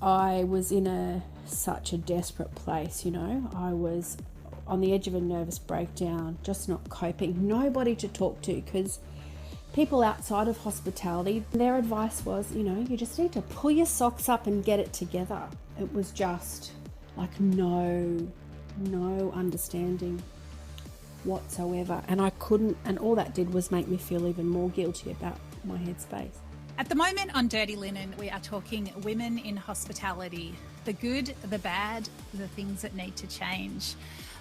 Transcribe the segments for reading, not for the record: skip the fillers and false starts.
I was in such a desperate place, you know. I was on the edge of a nervous breakdown, just not coping, nobody to talk to, because people outside of hospitality, their advice was, you know, you just need to pull your socks up and get it together. It was just like no understanding whatsoever, and I couldn't, and all that did was make me feel even more guilty about my headspace. At the moment on Dirty Linen, we are talking women in hospitality, the good, the bad, the things that need to change.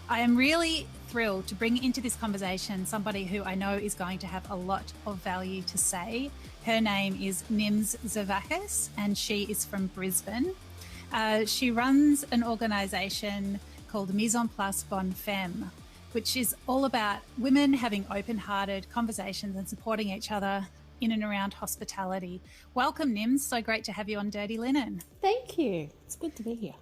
I am really thrilled to bring into this conversation somebody who I know is going to have a lot of value to say. Her name is Nims Zavackas, and she is from Brisbane. She runs an organisation called Mise Bonne, Femme, which is all about women having open-hearted conversations and supporting each other in and around hospitality. Welcome, Nims. So great to have you on Dirty Linen. Thank you. It's good to be here.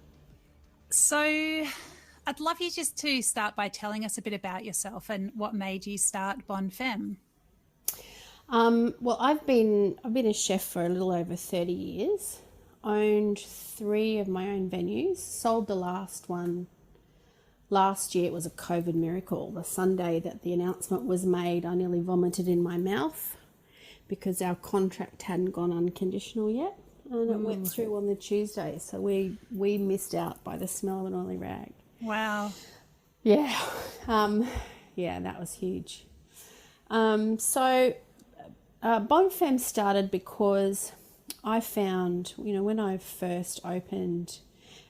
So I'd love you just to start by telling us a bit about yourself and what made you start Bonne Femme. Well, I've been a chef for a little over 30 years, owned 3 of my own venues, sold the last one last year. It was a COVID miracle. The Sunday that the announcement was made, I nearly vomited in my mouth because our contract hadn't gone unconditional yet, and it went through on the Tuesday, so we missed out by the smell of an oily rag. Wow. Yeah. Yeah, that was huge. Bonne Femme started because I found, you know, when I first opened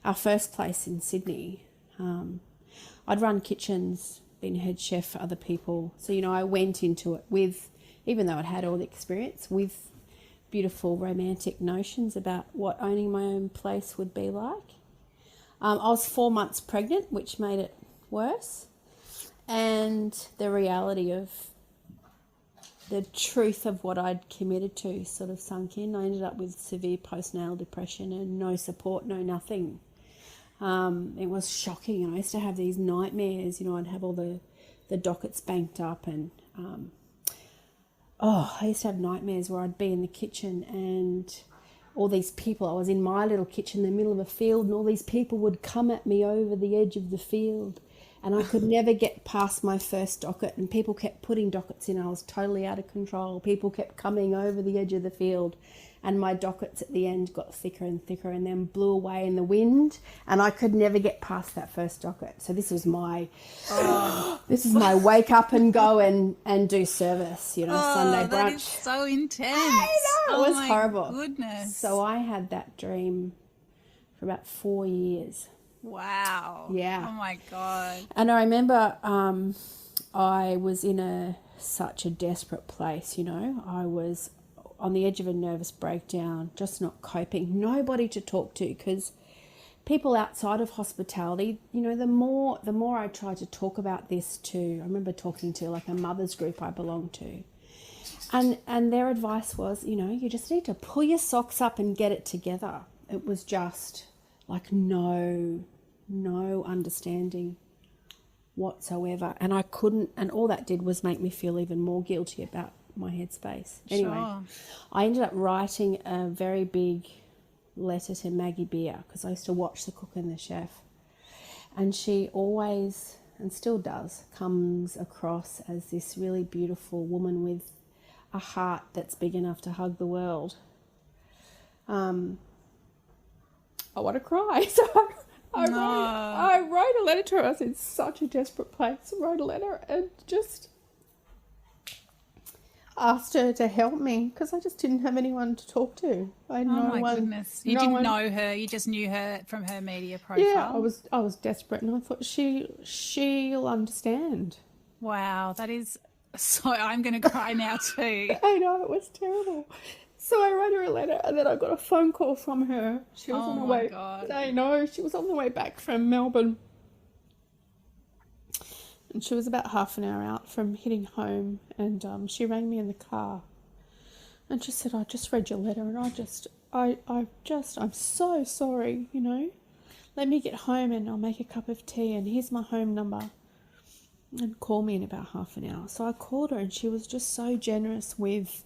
our first place in Sydney, I'd run kitchens, been head chef for other people. So, you know, I went into it with, even though I'd had all the experience, with beautiful romantic notions about what owning my own place would be like. I was 4 months pregnant, which made it worse. And the reality of the truth of what I'd committed to sort of sunk in. I ended up with severe postnatal depression and no support, no nothing. It was shocking. And I used to have these nightmares, you know, I'd have all the dockets banked up, and I used to have nightmares where I'd be in the kitchen and all these people, I was in my little kitchen in the middle of a field, and all these people would come at me over the edge of the field, and I could never get past my first docket, and people kept putting dockets in. I was totally out of control. People kept coming over the edge of the field, and my dockets at the end got thicker and thicker and then blew away in the wind, and I could never get past that first docket. So this was my wake up and go and do service, you know, Sunday brunch. That is so intense. I know, it was horrible. Goodness. So I had that dream for about 4 years. Wow. Yeah. Oh my God. And I remember I was in such a desperate place, you know. I was on the edge of a nervous breakdown, just not coping, nobody to talk to, because people outside of hospitality, you know, the more I tried to talk about this to, I remember talking to like a mother's group I belonged to, and their advice was, you know, you just need to pull your socks up and get it together. It was just like no understanding whatsoever, and I couldn't, and all that did was make me feel even more guilty about my headspace. Anyway, Sure. I ended up writing a very big letter to Maggie Beer, because I used to watch The Cook and the Chef, and she always, and still does, comes across as this really beautiful woman with a heart that's big enough to hug the world. I want to cry. So I wrote a letter to her. I was in such a desperate place. I wrote a letter and just asked her to help me, because I just didn't have anyone to talk to. I had no one. Goodness. You didn't know her. You just knew her from her media profile. Yeah, I was desperate, and I thought she'll understand. Wow, that is so. I'm going to cry now too. I know, it was terrible. So I wrote her a letter, and then I got a phone call from her. She was on the way. God. I know, she was on the way back from Melbourne. And she was about half an hour out from hitting home, and she rang me in the car, and she said, I just read your letter, and I'm so sorry, you know. Let me get home and I'll make a cup of tea, and here's my home number, and call me in about half an hour. So I called her, and she was just so generous with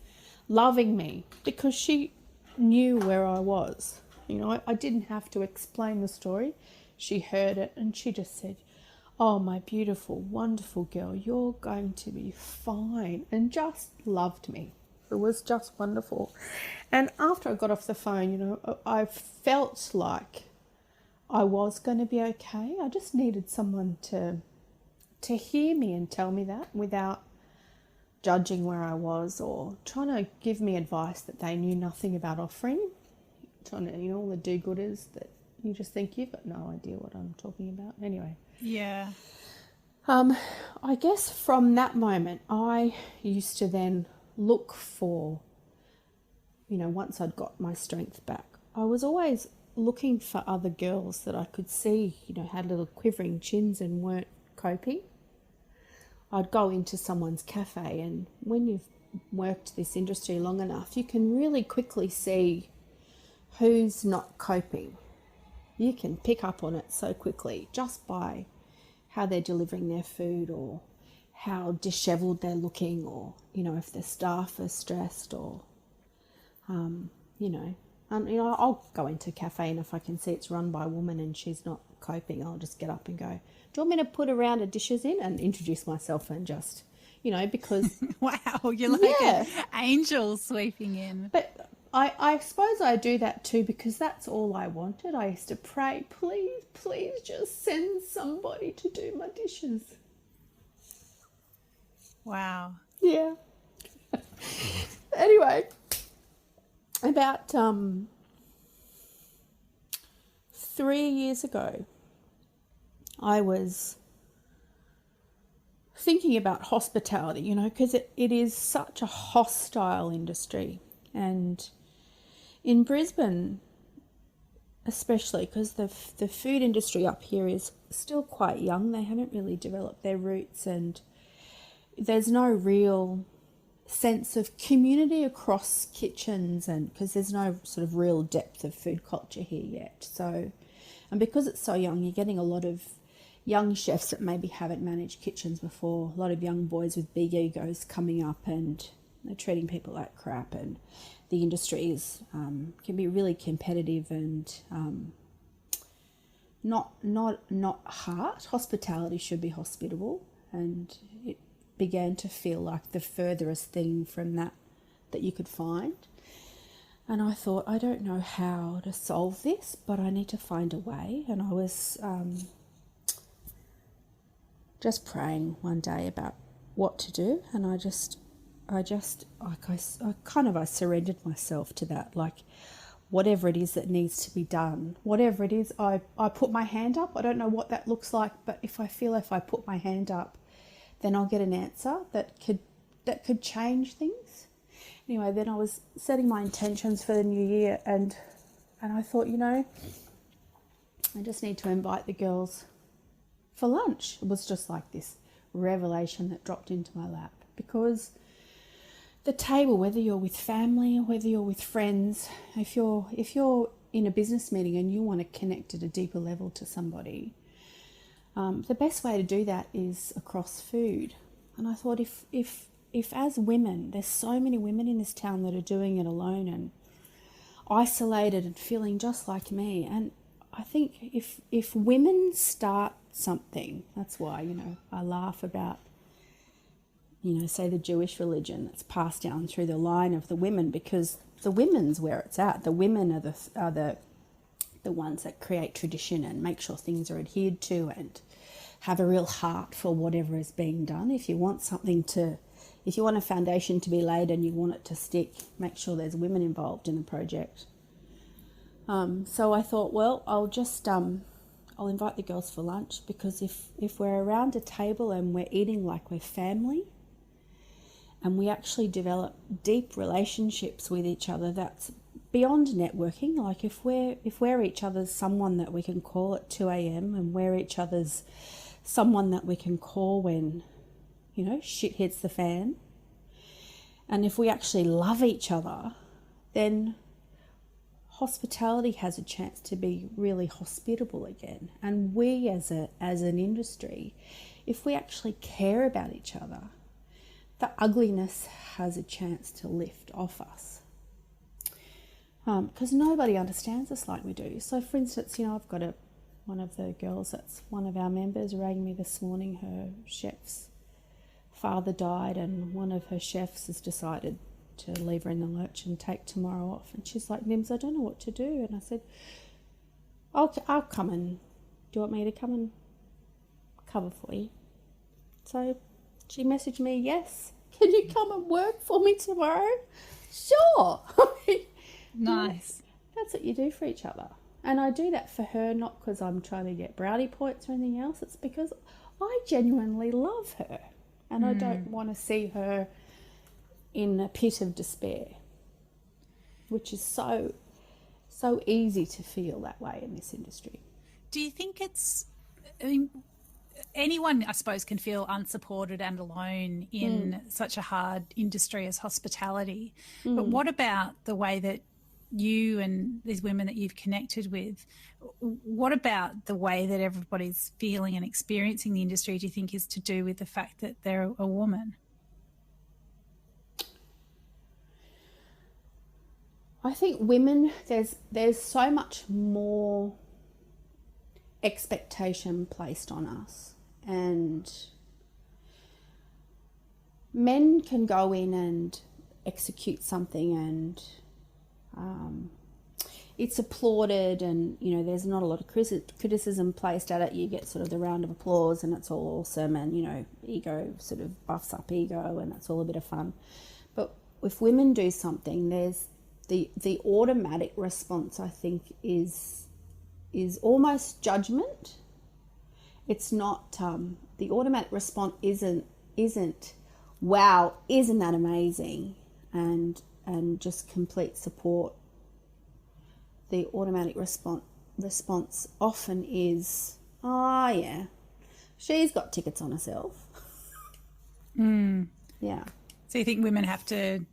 loving me, because she knew where I was. I didn't have to explain the story. She heard it and she just said, "Oh, my beautiful, wonderful girl, you're going to be fine," and just loved me. It was just wonderful. And after I got off the phone, I felt like I was going to be okay. I just needed someone to hear me and tell me that without judging where I was or trying to give me advice that they knew nothing about offering. Trying to, all the do-gooders that you just think you've got no idea what I'm talking about. Anyway. Yeah. I guess from that moment, I used to then look for, once I'd got my strength back, I was always looking for other girls that I could see, had little quivering chins and weren't coping. I'd go into someone's cafe, and when you've worked this industry long enough, you can really quickly see who's not coping. You can pick up on it so quickly just by how they're delivering their food or how dishevelled they're looking, or, if the staff are stressed, or, I'll go into a cafe, and if I can see it's run by a woman and she's not coping, I'll just get up and go, "Do you want me to put a round of dishes in?" and introduce myself and just, because... Wow, you're like an angel sweeping in. But I suppose I do that too because that's all I wanted. I used to pray, please just send somebody to do my dishes. Wow. Yeah. Anyway, about 3 years ago, I was thinking about hospitality, because it is such a hostile industry. And in Brisbane, especially, because the food industry up here is still quite young. They haven't really developed their roots, and there's no real sense of community across kitchens, and because there's no sort of real depth of food culture here yet. So, and because it's so young, you're getting a lot of young chefs that maybe haven't managed kitchens before, a lot of young boys with big egos coming up, and they're treating people like crap, and the industry is can be really competitive and not hard. Hospitality should be hospitable, and it began to feel like the furthest thing from that you could find. And I thought, I don't know how to solve this, but I need to find a way. And I was just praying one day about what to do, and I surrendered myself to that, like whatever it is that needs to be done, whatever it is, I put my hand up. I don't know what that looks like, but if I put my hand up, then I'll get an answer that could change things. Anyway, then I was setting my intentions for the new year, and I thought, I just need to invite the girls for lunch. It was just like this revelation that dropped into my lap, because the table, whether you're with family or whether you're with friends, if you're in a business meeting and you want to connect at a deeper level to somebody, the best way to do that is across food. And I thought, if as women, there's so many women in this town that are doing it alone and isolated and feeling just like me, and I think if women start something, that's why, I laugh about, say the Jewish religion that's passed down through the line of the women, because the women's where it's at. The women are the ones that create tradition and make sure things are adhered to and have a real heart for whatever is being done. If you want a foundation to be laid and you want it to stick, make sure there's women involved in the project. So I thought, well, I'll invite the girls for lunch, because if we're around a table and we're eating like we're family, and we actually develop deep relationships with each other, that's beyond networking. Like if we're each other's someone that we can call at 2 a.m. and we're each other's someone that we can call when, shit hits the fan. And if we actually love each other, then hospitality has a chance to be really hospitable again. And we as an industry, if we actually care about each other, the ugliness has a chance to lift off us. because nobody understands us like we do. So, for instance, I've got one of the girls that's one of our members rang me this morning. Her chef's father died, and one of her chefs has decided to leave her in the lurch and take tomorrow off. And she's like, Nims, I don't know what to do. And I said, I'll come and, do you want me to come and cover for you? So she messaged me, yes, can you come and work for me tomorrow? Sure. Nice. That's what you do for each other. And I do that for her, not because I'm trying to get brownie points or anything else. It's because I genuinely love her, and I don't want to see her in a pit of despair, which is so easy to feel that way in this industry. Do you think anyone, I suppose, can feel unsupported and alone in such a hard industry as hospitality? But what about the way that you and these women that you've connected with, what about the way that everybody's feeling and experiencing the industry do you think is to do with the fact that they're a woman? I think women, there's so much more expectation placed on us, and men can go in and execute something and it's applauded, and there's not a lot of criticism placed at it. You get sort of the round of applause and it's all awesome, and ego sort of buffs up ego, and that's all a bit of fun. But if women do something, there's the automatic response, I think, is almost judgment. It's not the automatic response isn't wow, isn't that amazing, and just complete support. The automatic response often is, oh yeah, she's got tickets on herself. Yeah. So you think women have to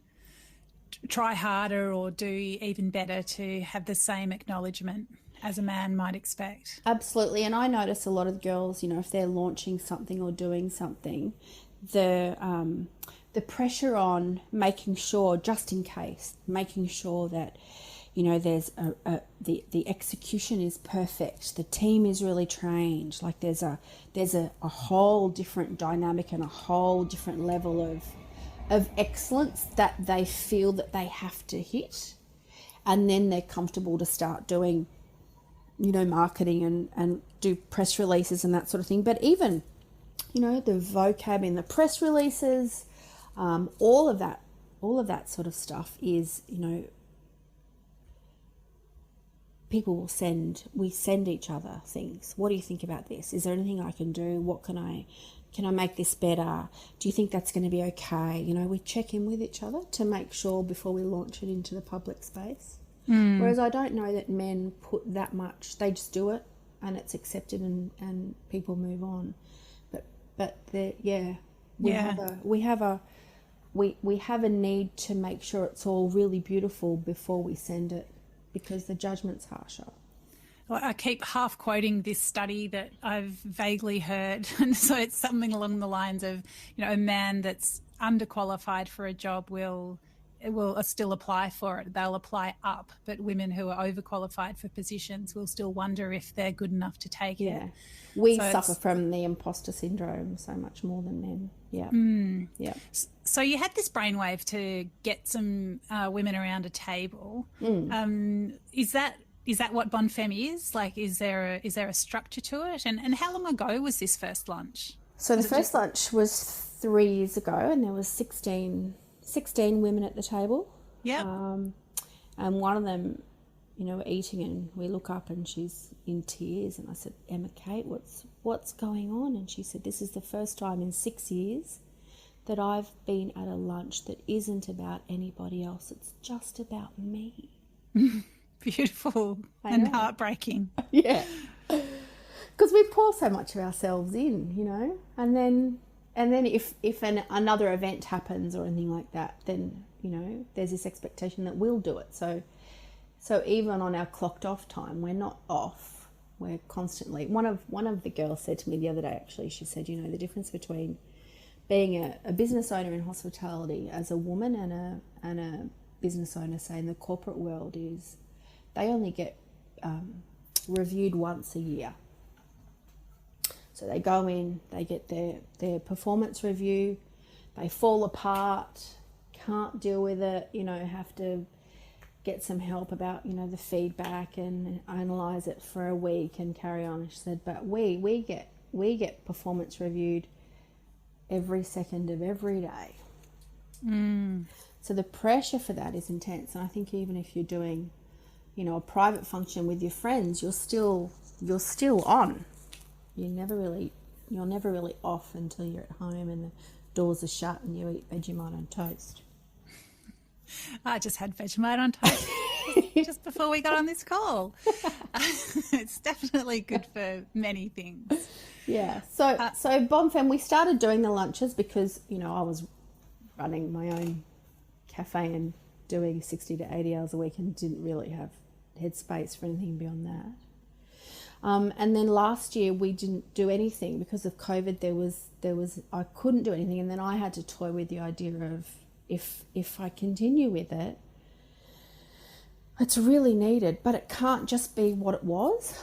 try harder or do even better to have the same acknowledgement as a man might expect? Absolutely. And I notice a lot of girls, if they're launching something or doing something, the pressure on making sure, just in case, making sure that there's the execution is perfect, the team is really trained, like there's a whole different dynamic and a whole different level of excellence that they feel that they have to hit, and then they're comfortable to start doing marketing and do press releases and that sort of thing. But even the vocab in the press releases, all of that sort of stuff is people we send each other things. What do you think about this? Is there anything I can do? What can I make this better? Do you think that's going to be okay? We check in with each other to make sure before we launch it into the public space. Whereas I don't know that men put that much. They just do it and it's accepted and people move on. But we have a need to make sure it's all really beautiful before we send it, because the judgment's harsher. Well, I keep half quoting this study that I've vaguely heard. And so it's something along the lines of, a man that's underqualified for a job will still apply for it. They'll apply up. But women who are overqualified for positions will still wonder if they're good enough to take it. We suffer from the imposter syndrome so much more than men. Yeah. So you had this brainwave to get some women around a table. Is that what Bonne Femme is? Like, is there a structure to it? And how long ago was this first lunch? So the first lunch was 3 years ago, and there was 16 women at the table. Yeah. And one of them, we're eating and we look up and she's in tears, and I said, Emma Kate, what's going on? And she said, this is the first time in 6 years that I've been at a lunch that isn't about anybody else. It's just about me. Beautiful and heartbreaking. Yeah. Because we pour so much of ourselves in, and then if another event happens or anything like that, then there's this expectation that we'll do it. So even on our clocked off time, we're not off. We're constantly. One of the girls said to me the other day, actually, she said, the difference between being a business owner in hospitality as a woman and business owners say in the corporate world is they only get reviewed once a year. So they go in, they get their performance review, they fall apart, can't deal with it, have to get some help about, the feedback and analyse it for a week and carry on. She said, but we get performance reviewed every second of every day. So the pressure for that is intense. And I think even if you're doing, a private function with your friends, you're still on. You're never really off until you're at home and the doors are shut and you eat Vegemite on toast. I just had Vegemite on toast just before we got on this call. It's definitely good for many things. Yeah. So Bonne, Femme, we started doing the lunches because, I was running my own cafe and doing 60 to 80 hours a week and didn't really have headspace for anything beyond that. And then last year we didn't do anything because of COVID. There was I couldn't do anything, and then I had to toy with the idea of if I continue with it, it's really needed, but it can't just be what it was,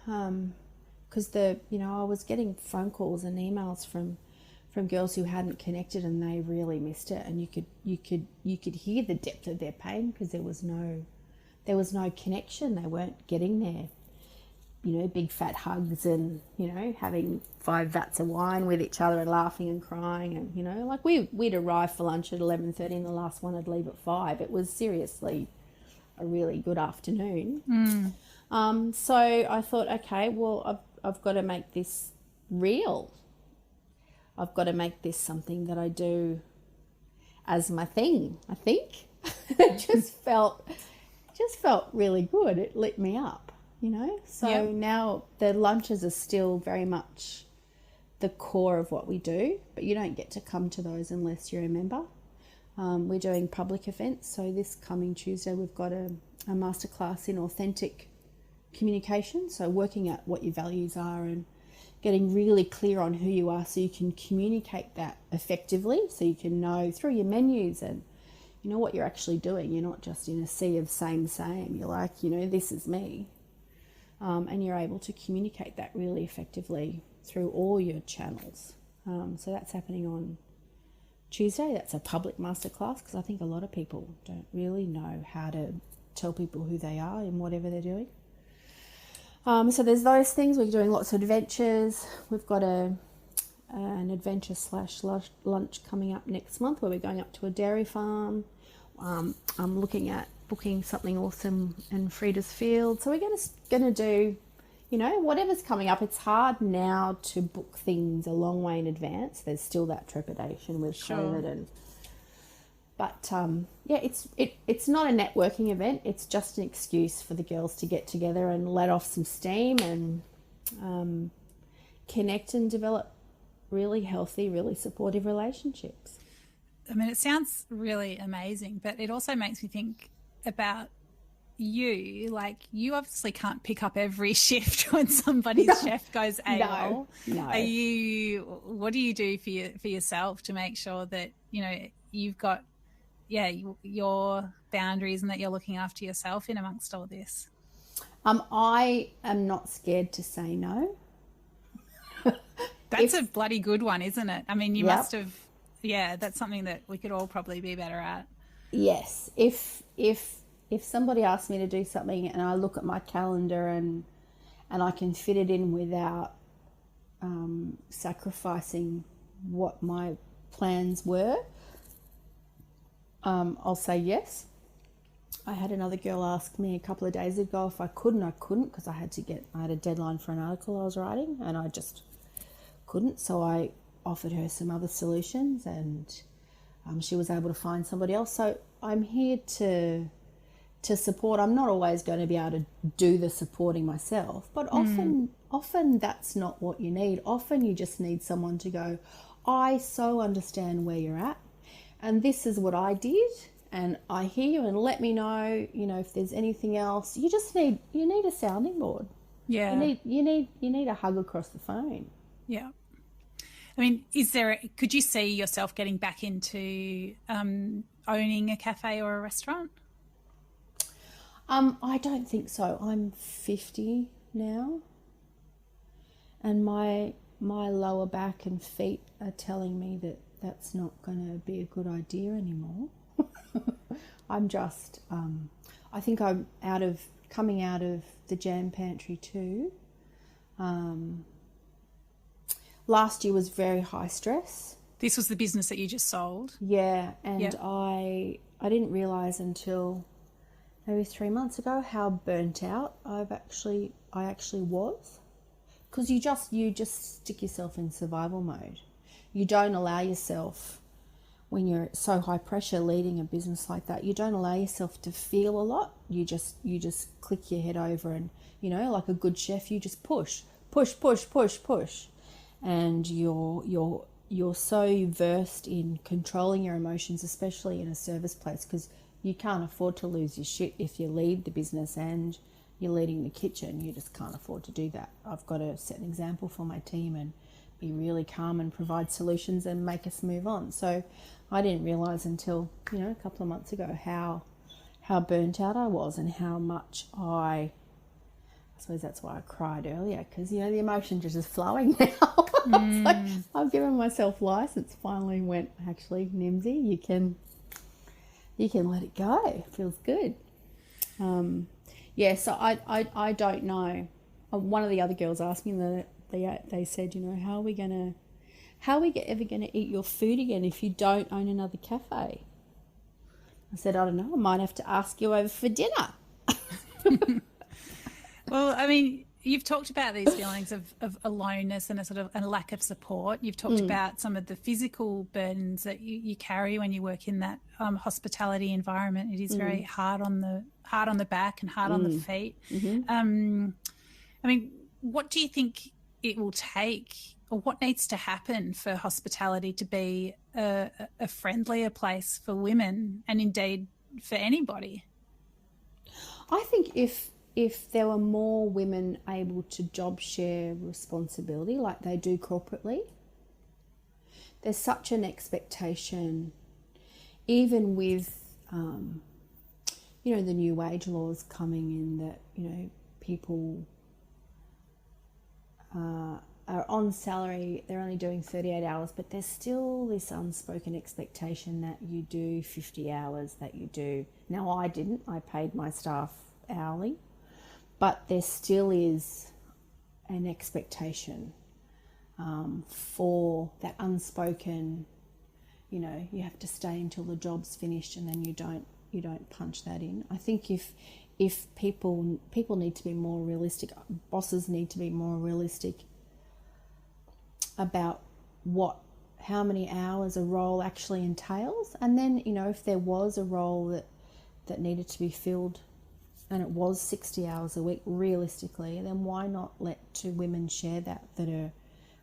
because I was getting phone calls and emails from girls who hadn't connected and they really missed it, and you could hear the depth of their pain because there was no connection. They weren't getting there. Big fat hugs and, having 5 vats of wine with each other and laughing and crying. And, like we'd arrive for lunch at 11:30 and the last one would leave at 5. It was seriously a really good afternoon. So I thought, okay, well, I've got to make this real. I've got to make this something that I do as my thing, I think. It just felt really good. It lit me up. So now the lunches are still very much the core of what we do, but you don't get to come to those unless you're a member. We're doing public events. So this coming Tuesday, we've got a masterclass in authentic communication. So working out what your values are and getting really clear on who you are so you can communicate that effectively, so you can know through your menus and what you're actually doing. You're not just in a sea of same. You're like, this is me. And you're able to communicate that really effectively through all your channels. So that's happening on Tuesday. That's a public masterclass because I think a lot of people don't really know how to tell people who they are in whatever they're doing. So there's those things. We're doing lots of adventures. We've got an adventure / lunch coming up next month where we're going up to a dairy farm. I'm looking at booking something awesome in Frida's Field. So we're going to do, whatever's coming up. It's hard now to book things a long way in advance. There's still that trepidation with COVID, but it's not a networking event. It's just an excuse for the girls to get together and let off some steam and connect and develop really healthy, really supportive relationships. I mean, it sounds really amazing, but it also makes me think about you. Like, you obviously can't pick up every shift when somebody's chef goes AWOL. No. What do you do for yourself to make sure that, you've got, your boundaries and that you're looking after yourself in amongst all this? I am not scared to say no. That's a bloody good one, isn't it? I mean, you must have, that's something that we could all probably be better at. Yes. If somebody asks me to do something and I look at my calendar and I can fit it in without sacrificing what my plans were, I'll say yes. I had another girl ask me a couple of days ago if I couldn't because I had a deadline for an article I was writing and I just couldn't. So I offered her some other solutions and she was able to find somebody else. So I'm here to support. I'm not always going to be able to do the supporting myself, but often that's not what you need. Often you just need someone to go, I so understand where you're at and this is what I did and I hear you and let me know, if there's anything else. You need a sounding board. Yeah. You need a hug across the phone. Yeah. I mean, could you see yourself getting back into owning a cafe or a restaurant? I don't think so. I'm 50 now, and my lower back and feet are telling me that that's not going to be a good idea anymore. I'm just, I think I'm coming out of the jam pantry too. Last year was very high stress. This was the business that you just sold? Yeah, and I didn't realise until maybe 3 months ago how burnt out I actually was. Because you just stick yourself in survival mode. You don't allow yourself, when you're so high pressure leading a business like that, you don't allow yourself to feel a lot. You just click your head over and, like a good chef, you just push. And you're so versed in controlling your emotions, especially in a service place, because you can't afford to lose your shit if you lead the business and you're leading the kitchen. You just can't afford to do that. I've got to set an example for my team and be really calm and provide solutions and make us move on. So I didn't realise until, a couple of months ago how burnt out I was and how much I suppose that's why I cried earlier, because, the emotions are just flowing now. It's like I've given myself license, finally went, actually, Nimsy, you can let it go. It feels good. So I don't know. One of the other girls asked me they said, how are we ever gonna eat your food again if you don't own another cafe? I said, I don't know. I might have to ask you over for dinner. Well, I mean, you've talked about these feelings of aloneness and a lack of support. You've talked about some of the physical burdens that you carry when you work in that hospitality environment. It is very hard on the back and hard on the feet. Mm-hmm. I mean, what do you think it will take, or what needs to happen for hospitality to be a friendlier place for women and indeed for anybody? I think if there were more women able to job share responsibility like they do corporately, there's such an expectation, even with, the new wage laws coming in, that, people are on salary, they're only doing 38 hours, but there's still this unspoken expectation that you do 50 hours, that you do. Now, I paid my staff hourly, but there still is an expectation for that unspoken, you have to stay until the job's finished, and then you don't punch that in. I think if people need to be more realistic, bosses need to be more realistic about how many hours a role actually entails, and then if there was a role that needed to be filled and it was 60 hours a week realistically, then why not let two women share that are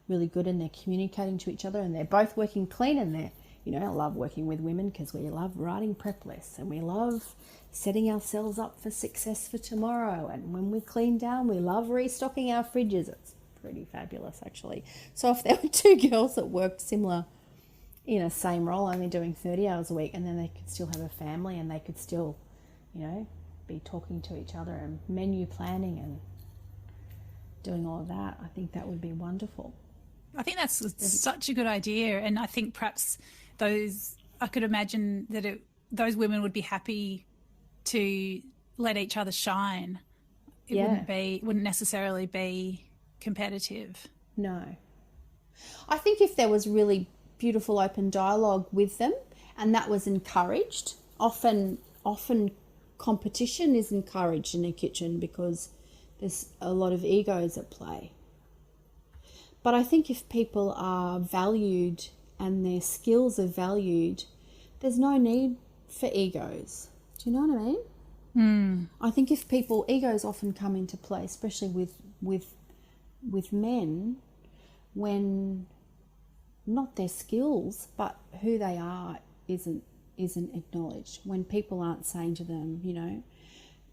really good and they're communicating to each other and they're both working clean, and they're, I love working with women because we love writing prep lists and we love setting ourselves up for success for tomorrow, and when we clean down we love restocking our fridges. It's pretty fabulous actually. So if there were two girls that worked similar in a same role, only doing 30 hours a week, and then they could still have a family and they could still, be talking to each other and menu planning and doing all of that, I think that would be wonderful. I think that's such a good idea, and I think perhaps I could imagine that those women would be happy to let each other shine. It wouldn't necessarily be competitive. No. I think if there was really beautiful open dialogue with them and that was encouraged, often competition is encouraged in a kitchen because there's a lot of egos at play. But I think if people are valued and their skills are valued, there's no need for egos. Do you know what I mean? I think if egos often come into play, especially with men, when not their skills but who they are isn't acknowledged. When people aren't saying to them,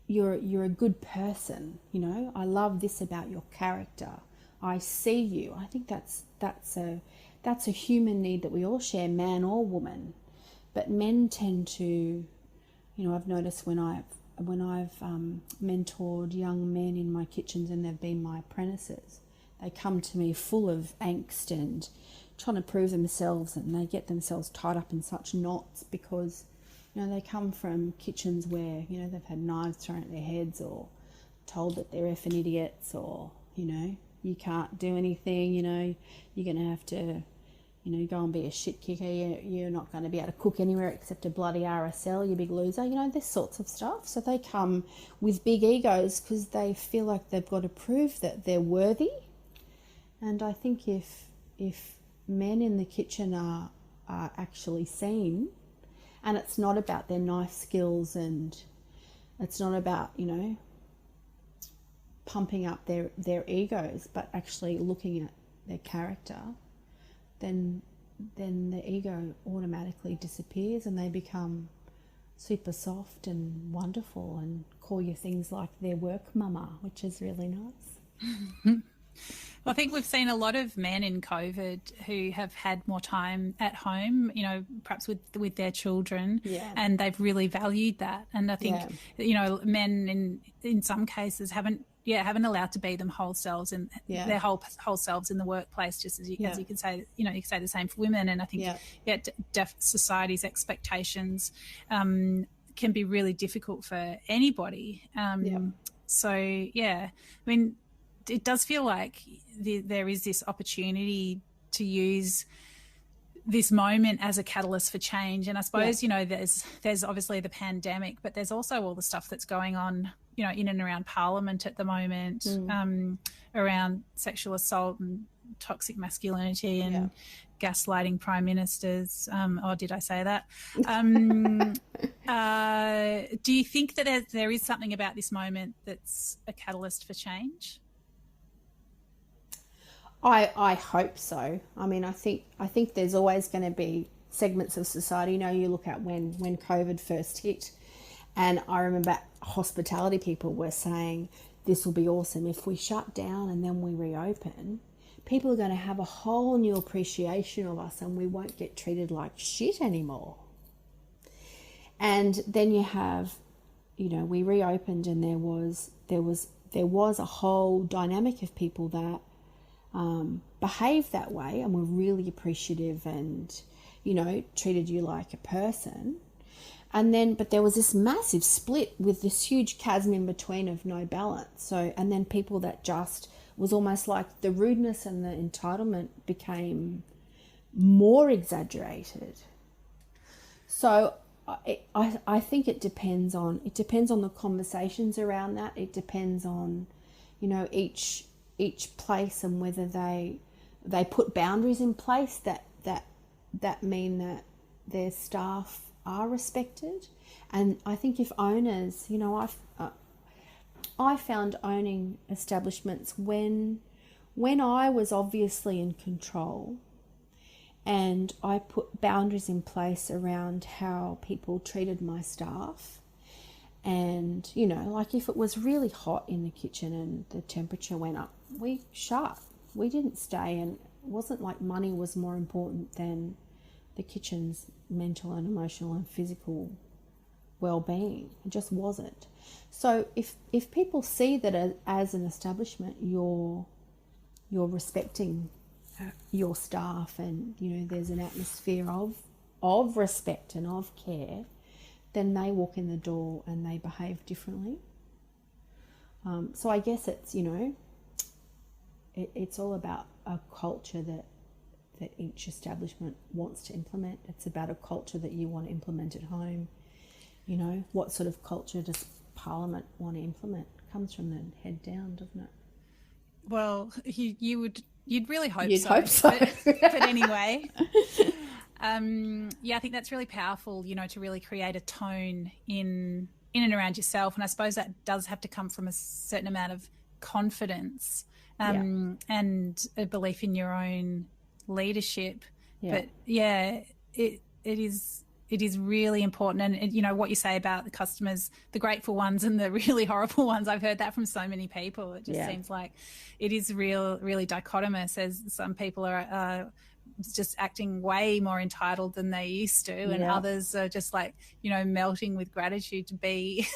you're a good person, I love this about your character, I see you. I think that's that's a human need that we all share, man or woman. But men tend to, I've noticed when I've mentored young men in my kitchens and they've been my apprentices, they come to me full of angst and trying to prove themselves, and they get themselves tied up in such knots because, they come from kitchens where, they've had knives thrown at their heads or told that they're effing idiots or, you can't do anything, you're going to have to, go and be a shit kicker, you're not going to be able to cook anywhere except a bloody RSL, you big loser, this sorts of stuff. So they come with big egos because they feel like they've got to prove that they're worthy. And I think if men in the kitchen are actually seen, and it's not about their knife skills and it's not about, pumping up their egos, but actually looking at their character, then the ego automatically disappears and they become super soft and wonderful and call you things like their work mama, which is really nice. I think we've seen a lot of men in COVID who have had more time at home, perhaps with their children, and they've really valued that. And I think, men in some cases haven't allowed to be them whole selves and their whole selves in the workplace, just as you can say, you can say the same for women. And I think society's expectations can be really difficult for anybody. So, I mean, it does feel like there is this opportunity to use this moment as a catalyst for change. And I suppose, there's obviously the pandemic, but there's also all the stuff that's going on, in and around Parliament at the moment, around sexual assault and toxic masculinity and gaslighting prime ministers. Or did I say that? Do you think that there is something about this moment that's a catalyst for change? I hope so. I mean, I think there's always going to be segments of society. You look at when COVID first hit, and I remember hospitality people were saying, this will be awesome if we shut down and then we reopen. People are going to have a whole new appreciation of us and we won't get treated like shit anymore. And then you have, we reopened and there was a whole dynamic of people that behaved that way and were really appreciative and, treated you like a person. And then, but there was this massive split with this huge chasm in between of no balance. So, and then people that just was almost like the rudeness and the entitlement became more exaggerated. So I think it depends on the conversations around that. It depends on, each place and whether they put boundaries in place that mean that their staff are respected. And I think if owners, I found owning establishments when I was obviously in control and I put boundaries in place around how people treated my staff. And, like if it was really hot in the kitchen and the temperature went up, we shut. We didn't stay, and it wasn't like money was more important than the kitchen's mental and emotional and physical well-being. It just wasn't. So if people see that as an establishment you're respecting your staff and there's an atmosphere of respect and of care, then they walk in the door and they behave differently. So I guess it's it's all about a culture that each establishment wants to implement. It's about a culture that you want to implement at home. What sort of culture does Parliament want to implement? It comes from the head down, doesn't it? Well, you'd really hope You'd so. hope so. But anyway, I think that's really powerful, to really create a tone in and around yourself. And I suppose that does have to come from a certain amount of confidence and a belief in your own leadership. But it is really important. And what you say about the customers, the grateful ones and the really horrible ones, I've heard that from so many people. It just seems like it is really dichotomous, as some people are just acting way more entitled than they used to, and others are just like, you know, melting with gratitude to be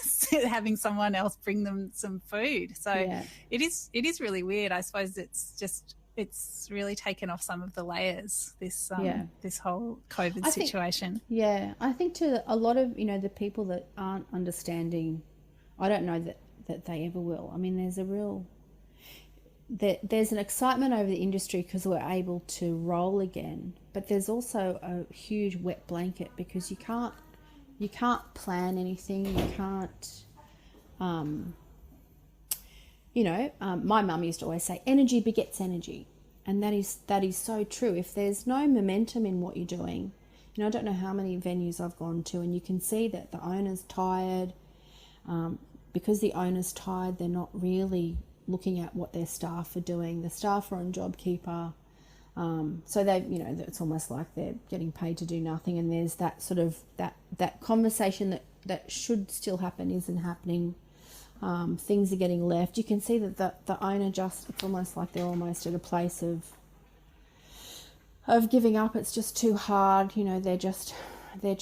having someone else bring them some food. So it is really weird. I suppose it's really taken off some of the layers, this this whole COVID situation. I think to a lot of, you know, the people that aren't understanding, I don't know that they ever will. I mean, there's an excitement over the industry because we're able to roll again, but there's also a huge wet blanket because you can't plan anything. You can't, my mum used to always say, energy begets energy, and that is so true. If there's no momentum in what you're doing, you know, I don't know how many venues I've gone to, and you can see that the owner's tired. Because the owner's tired, they're not really looking at what their staff are doing. The staff are on JobKeeper. So they, you know, it's almost like they're getting paid to do nothing. And there's that sort of, that conversation that should still happen isn't happening. Things are getting left. You can see that the owner it's almost like they're almost at a place of giving up. It's just too hard. You know, they're just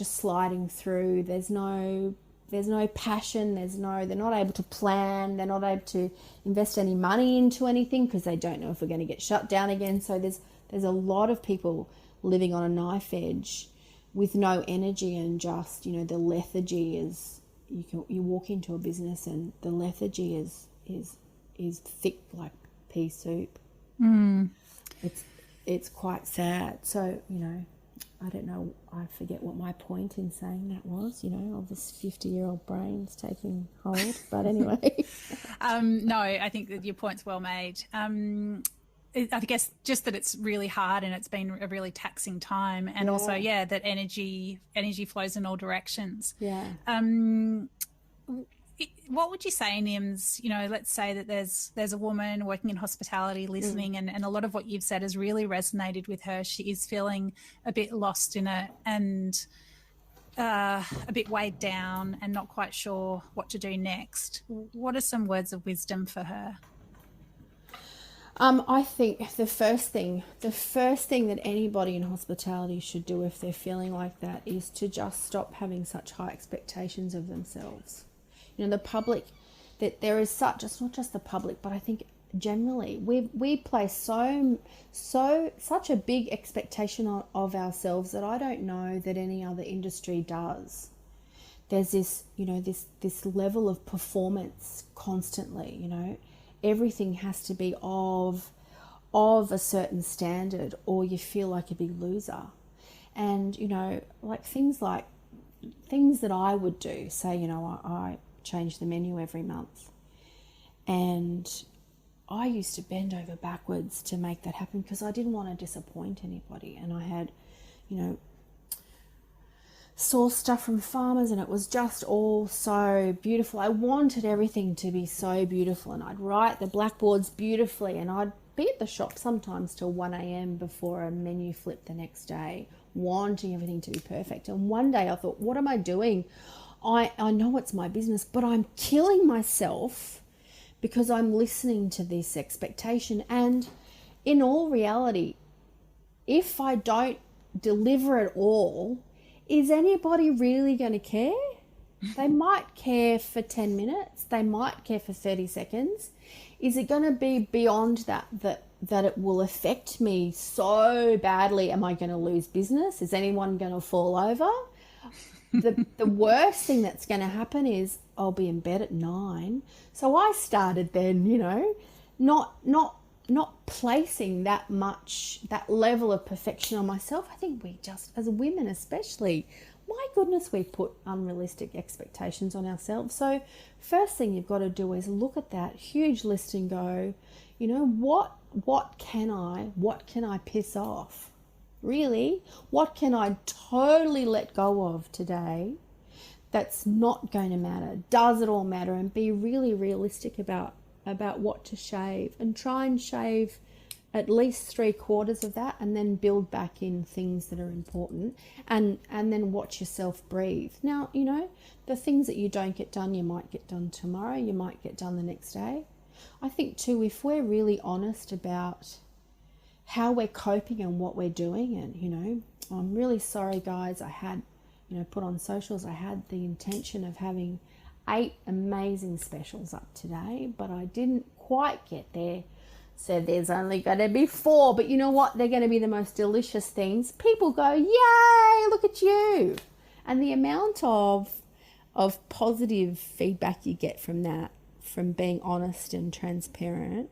sliding through. There's no passion. They're not able to plan. They're not able to invest any money into anything because they don't know if we're going to get shut down again. So there's a lot of people living on a knife edge with no energy, and just, you know, the lethargy is, you walk into a business and the lethargy is thick like pea soup. It's quite sad. So, you know, I don't know, I forget what my point in saying that was, you know, of this 50-year-old brain's taking hold. But anyway. No, I think that your point's well made. I guess just that it's really hard and it's been a really taxing time. And also, that energy flows in all directions. Yeah. What would you say, Nims? You know, let's say that there's a woman working in hospitality listening, and a lot of what you've said has really resonated with her. She is feeling a bit lost in it and a bit weighed down and not quite sure what to do next. What are some words of wisdom for her? I think the first thing that anybody in hospitality should do if they're feeling like that is to just stop having such high expectations of themselves. You know, the public, that there is such, it's not just the public, but I think generally we place such a big expectation of ourselves that I don't know that any other industry does. There's this, you know, this level of performance constantly, you know. Everything has to be of a certain standard or you feel like a big loser. And, you know, like things that I would do, say, you know, I change the menu every month. And I used to bend over backwards to make that happen because I didn't want to disappoint anybody. And I had, you know, sourced stuff from farmers and it was just all so beautiful. I wanted everything to be so beautiful, and I'd write the blackboards beautifully, and I'd be at the shop sometimes till 1 a.m. before a menu flip the next day, wanting everything to be perfect. And one day I thought, what am I doing? I know it's my business, but I'm killing myself because I'm listening to this expectation. And in all reality, if I don't deliver it all, is anybody really going to care? They might care for 10 minutes. They might care for 30 seconds. Is it going to be beyond that it will affect me so badly? Am I going to lose business? Is anyone going to fall over? The worst thing that's going to happen is I'll be in bed at 9. So I started then, you know, not placing that level of perfection on myself. I think we just, as women especially, my goodness, we put unrealistic expectations on ourselves. So first thing you've got to do is look at that huge list and go, you know, what can I piss off? Really, what can I totally let go of today that's not going to matter? Does it all matter? And be really realistic about what to shave, and try and shave at least 3/4 of that, and then build back in things that are important, and then watch yourself breathe. Now, you know, the things that you don't get done, you might get done tomorrow, you might get done the next day. I think too, if we're really honest about how we're coping and what we're doing. And, you know, I'm really sorry, guys. I had, you know, put on socials, I had the intention of having 8 amazing specials up today, but I didn't quite get there. So there's only going to be 4, but you know what? They're going to be the most delicious things. People go, yay, look at you. And the amount of positive feedback you get from that, from being honest and transparent,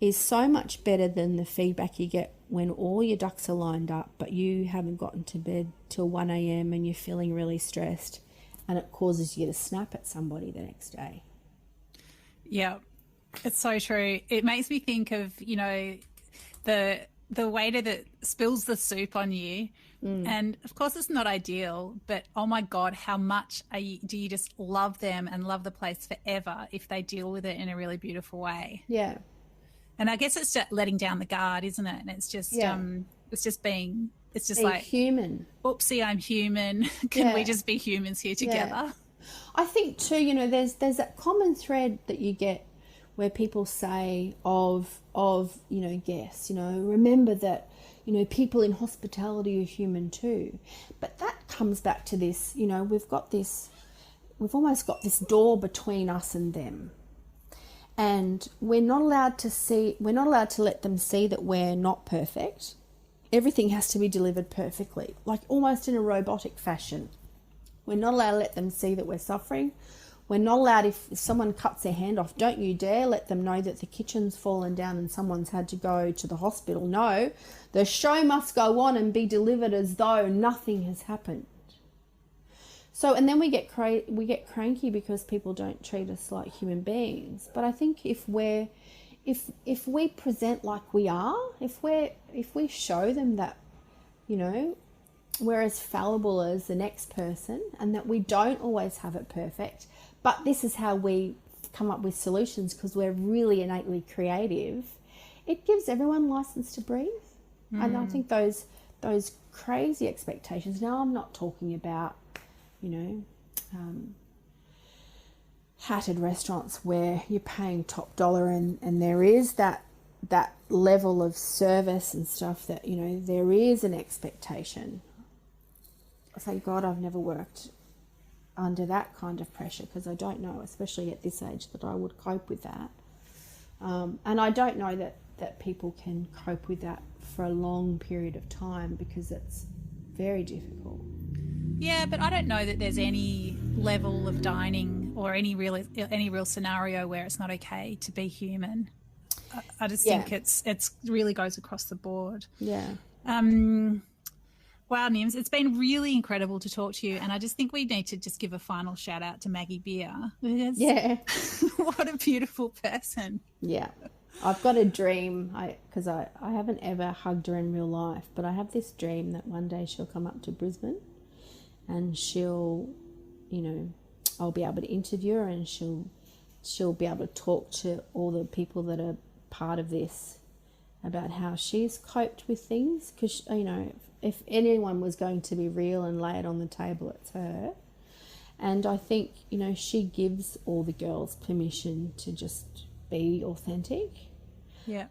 is so much better than the feedback you get when all your ducks are lined up, but you haven't gotten to bed till 1 a.m. and you're feeling really stressed, and it causes you to snap at somebody the next day. Yeah. It's so true. It makes me think of, you know, the waiter that spills the soup on you. And of course it's not ideal, but oh my God, how much do you just love them and love the place forever if they deal with it in a really beautiful way? Yeah. And I guess it's just letting down the guard, isn't it? And it's just being like human. Oopsie, I'm human. Can we just be humans here together? Yeah. I think too, you know, there's that common thread that you get where people say of you know, guests, you know, remember that, you know, people in hospitality are human too. But that comes back to this, you know, we've almost got this door between us and them. And we're not allowed to let them see that we're not perfect. Everything has to be delivered perfectly, like almost in a robotic fashion. We're not allowed to let them see that we're suffering. We're not allowed, if someone cuts their hand off, don't you dare let them know that the kitchen's fallen down and someone's had to go to the hospital. No, the show must go on and be delivered as though nothing has happened. So, and then we get cranky because people don't treat us like human beings. But I think if we present like we are, if we show them that, you know, we're as fallible as the next person and that we don't always have it perfect, but this is how we come up with solutions because we're really innately creative, it gives everyone license to breathe. And I think those crazy expectations, now I'm not talking about, you know, hatted restaurants where you're paying top dollar and there is that level of service and stuff that, you know, there is an expectation. Thank God I've never worked under that kind of pressure because I don't know, especially at this age, that I would cope with that. And I don't know that people can cope with that for a long period of time because it's very difficult. Yeah, but I don't know that there's any level of dining or any real scenario where it's not okay to be human. I just think it's really goes across the board. Yeah. Wow, Nims, it's been really incredible to talk to you, and I just think we need to just give a final shout out to Maggie Beer. Yeah. What a beautiful person. Yeah. I've got a dream, because I haven't ever hugged her in real life, but I have this dream that one day she'll come up to Brisbane and she'll, you know, I'll be able to interview her and she'll be able to talk to all the people that are part of this about how she's coped with things, because, you know, if anyone was going to be real and lay it on the table, it's her. And I think, you know, she gives all the girls permission to just be authentic. Yeah.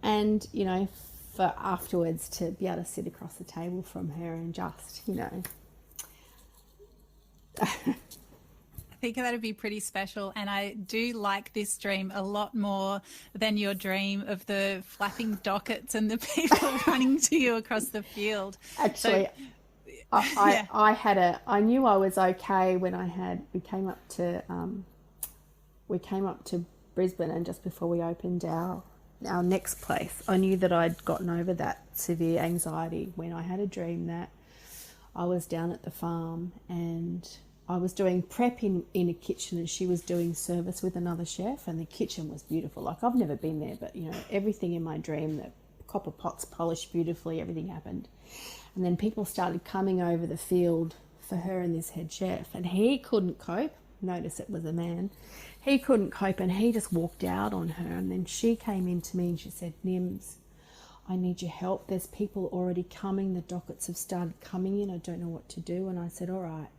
And, you know, for afterwards to be able to sit across the table from her and just, you know. I think that'd be pretty special, and I do like this dream a lot more than your dream of the flapping dockets and the people running to you across the field. Actually, I knew I was okay when we came up to Brisbane, and just before we opened our next place, I knew that I'd gotten over that severe anxiety when I had a dream that I was down at the farm and I was doing prep in a kitchen and she was doing service with another chef, and the kitchen was beautiful. Like, I've never been there, but, you know, everything in my dream, the copper pots polished beautifully, everything happened. And then people started coming over the field for her and this head chef, and he couldn't cope. Notice it was a man. He couldn't cope and he just walked out on her. And then she came in to me and she said, Nims, I need your help. There's people already coming. The dockets have started coming in. I don't know what to do. And I said, all right,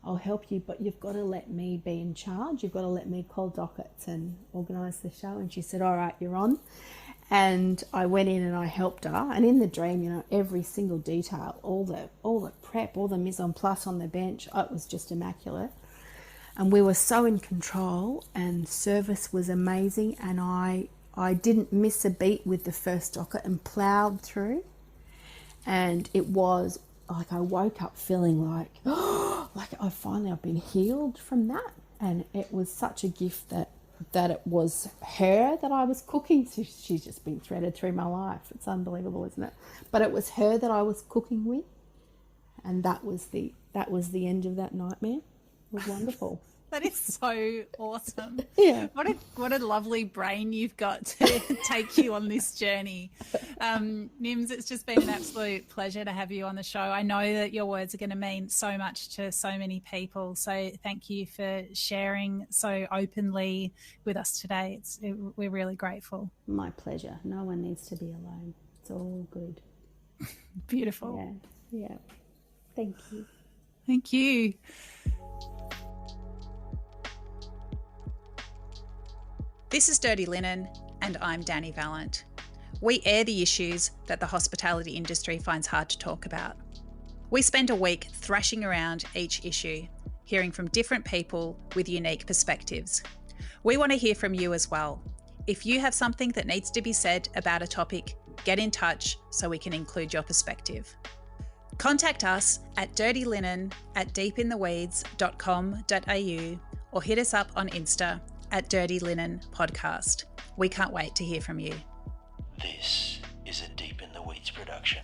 I'll help you, but you've got to let me be in charge. You've got to let me call dockets and organise the show. And she said, all right, you're on. And I went in and I helped her. And in the dream, you know, every single detail, all the prep, all the mise en place on the bench, it was just immaculate. And we were so in control, and service was amazing. And I didn't miss a beat with the first docket and ploughed through. And it was like I woke up feeling like, oh, like I've been healed from that. And it was such a gift that it was her that I was cooking. So she's just been threaded through my life. It's unbelievable, isn't it? But it was her that I was cooking with, and that was the end of that nightmare. It was wonderful. That is so awesome. Yeah. What a lovely brain you've got to take you on this journey. Nims, it's just been an absolute pleasure to have you on the show. I know that your words are going to mean so much to so many people. So thank you for sharing so openly with us today. We're really grateful. My pleasure. No one needs to be alone. It's all good. Beautiful. Yeah. Thank you. Thank you. This is Dirty Linen, and I'm Dani Valent. We air the issues that the hospitality industry finds hard to talk about. We spend a week thrashing around each issue, hearing from different people with unique perspectives. We want to hear from you as well. If you have something that needs to be said about a topic, get in touch so we can include your perspective. Contact us at dirtylinen@deepintheweeds.com.au or hit us up on Insta at Dirty Linen Podcast. We can't wait to hear from you. This is a Deep in the Weeds production.